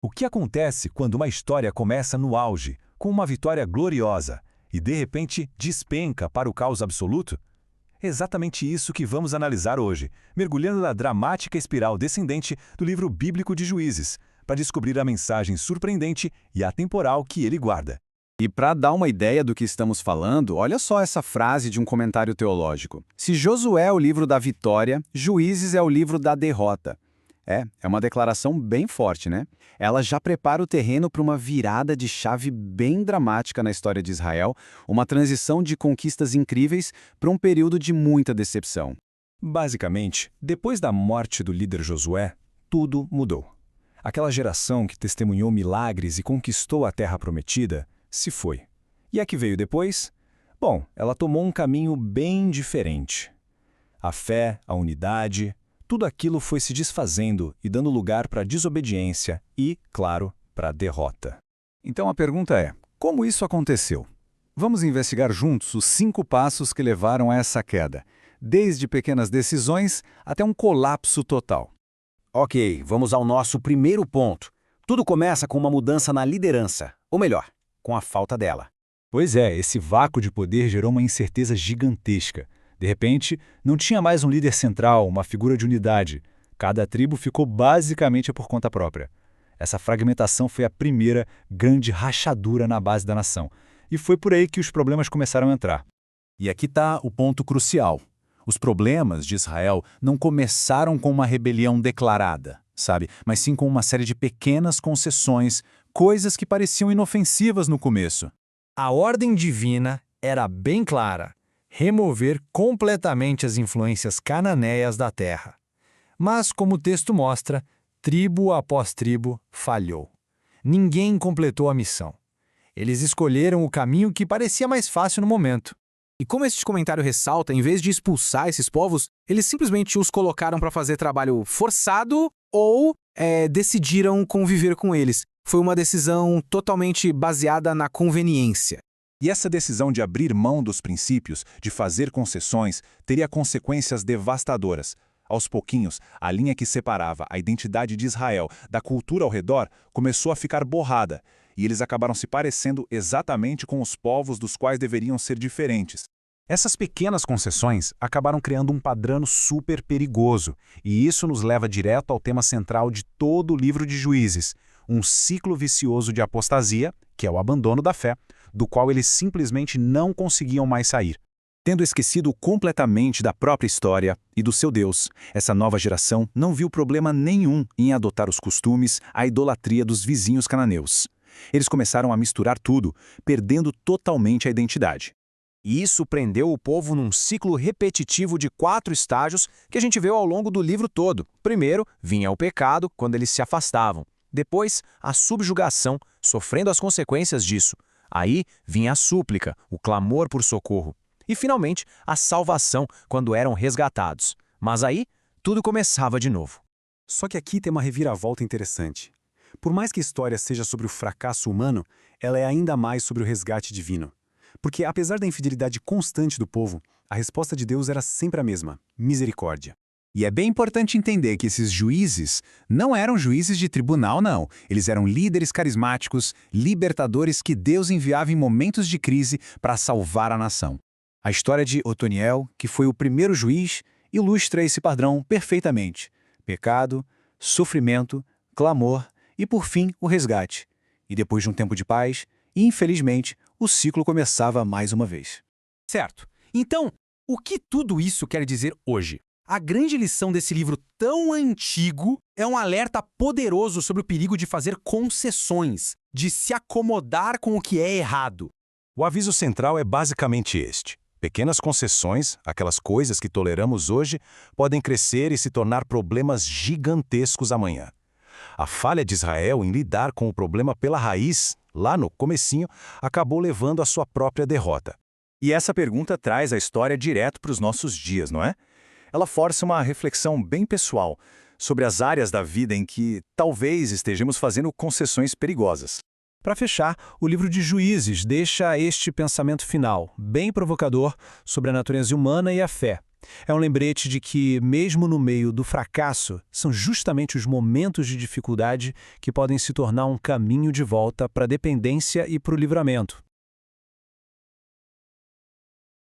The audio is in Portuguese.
O que acontece quando uma história começa no auge, com uma vitória gloriosa, e de repente despenca para o caos absoluto? É exatamente isso que vamos analisar hoje, mergulhando na dramática espiral descendente do livro bíblico de Juízes, para descobrir a mensagem surpreendente e atemporal que ele guarda. E para dar uma ideia do que estamos falando, olha só essa frase de um comentário teológico. Se Josué é o livro da vitória, Juízes é o livro da derrota. É uma declaração bem forte, né? Ela já prepara o terreno para uma virada de chave bem dramática na história de Israel, uma transição de conquistas incríveis para um período de muita decepção. Basicamente, depois da morte do líder Josué, tudo mudou. Aquela geração que testemunhou milagres e conquistou a terra prometida se foi. E a que veio depois? Bom, ela tomou um caminho bem diferente. A fé, a unidade, tudo aquilo foi se desfazendo e dando lugar para a desobediência e, claro, para a derrota. Então a pergunta é, como isso aconteceu? Vamos investigar juntos os 5 passos que levaram a essa queda, desde pequenas decisões até um colapso total. Ok, vamos ao nosso primeiro ponto. Tudo começa com uma mudança na liderança, ou melhor, com a falta dela. Pois é, esse vácuo de poder gerou uma incerteza gigantesca. De repente, não tinha mais um líder central, uma figura de unidade. Cada tribo ficou basicamente por conta própria. Essa fragmentação foi a primeira grande rachadura na base da nação. E foi por aí que os problemas começaram a entrar. E aqui está o ponto crucial. Os problemas de Israel não começaram com uma rebelião declarada, sabe? Mas sim com uma série de pequenas concessões, coisas que pareciam inofensivas no começo. A ordem divina era bem clara: remover completamente as influências cananeias da terra. Mas, como o texto mostra, tribo após tribo falhou. Ninguém completou a missão. Eles escolheram o caminho que parecia mais fácil no momento. E como este comentário ressalta, em vez de expulsar esses povos, eles simplesmente os colocaram para fazer trabalho forçado ou decidiram conviver com eles. Foi uma decisão totalmente baseada na conveniência. E essa decisão de abrir mão dos princípios, de fazer concessões, teria consequências devastadoras. Aos pouquinhos, a linha que separava a identidade de Israel da cultura ao redor começou a ficar borrada, e eles acabaram se parecendo exatamente com os povos dos quais deveriam ser diferentes. Essas pequenas concessões acabaram criando um padrão super perigoso, e isso nos leva direto ao tema central de todo o livro de Juízes, um ciclo vicioso de apostasia, que é o abandono da fé, do qual eles simplesmente não conseguiam mais sair. Tendo esquecido completamente da própria história e do seu Deus, essa nova geração não viu problema nenhum em adotar os costumes, a idolatria dos vizinhos cananeus. Eles começaram a misturar tudo, perdendo totalmente a identidade. E isso prendeu o povo num ciclo repetitivo de 4 estágios que a gente vê ao longo do livro todo. Primeiro, vinha o pecado, quando eles se afastavam. Depois, a subjugação, sofrendo as consequências disso. Aí, vinha a súplica, o clamor por socorro. E, finalmente, a salvação, quando eram resgatados. Mas aí, tudo começava de novo. Só que aqui tem uma reviravolta interessante. Por mais que a história seja sobre o fracasso humano, ela é ainda mais sobre o resgate divino. Porque, apesar da infidelidade constante do povo, a resposta de Deus era sempre a mesma: misericórdia. E é bem importante entender que esses juízes não eram juízes de tribunal, não. Eles eram líderes carismáticos, libertadores que Deus enviava em momentos de crise para salvar a nação. A história de Otoniel, que foi o primeiro juiz, ilustra esse padrão perfeitamente. Pecado, sofrimento, clamor e, por fim, o resgate. E depois de um tempo de paz, infelizmente, o ciclo começava mais uma vez. Certo. Então, o que tudo isso quer dizer hoje? A grande lição desse livro tão antigo é um alerta poderoso sobre o perigo de fazer concessões, de se acomodar com o que é errado. O aviso central é basicamente este. Pequenas concessões, aquelas coisas que toleramos hoje, podem crescer e se tornar problemas gigantescos amanhã. A falha de Israel em lidar com o problema pela raiz, lá no comecinho, acabou levando à sua própria derrota. E essa pergunta traz a história direto para os nossos dias, não é? Ela força uma reflexão bem pessoal sobre as áreas da vida em que talvez estejamos fazendo concessões perigosas. Para fechar, o livro de Juízes deixa este pensamento final, bem provocador, sobre a natureza humana e a fé. É um lembrete de que, mesmo no meio do fracasso, são justamente os momentos de dificuldade que podem se tornar um caminho de volta para a dependência e para o livramento.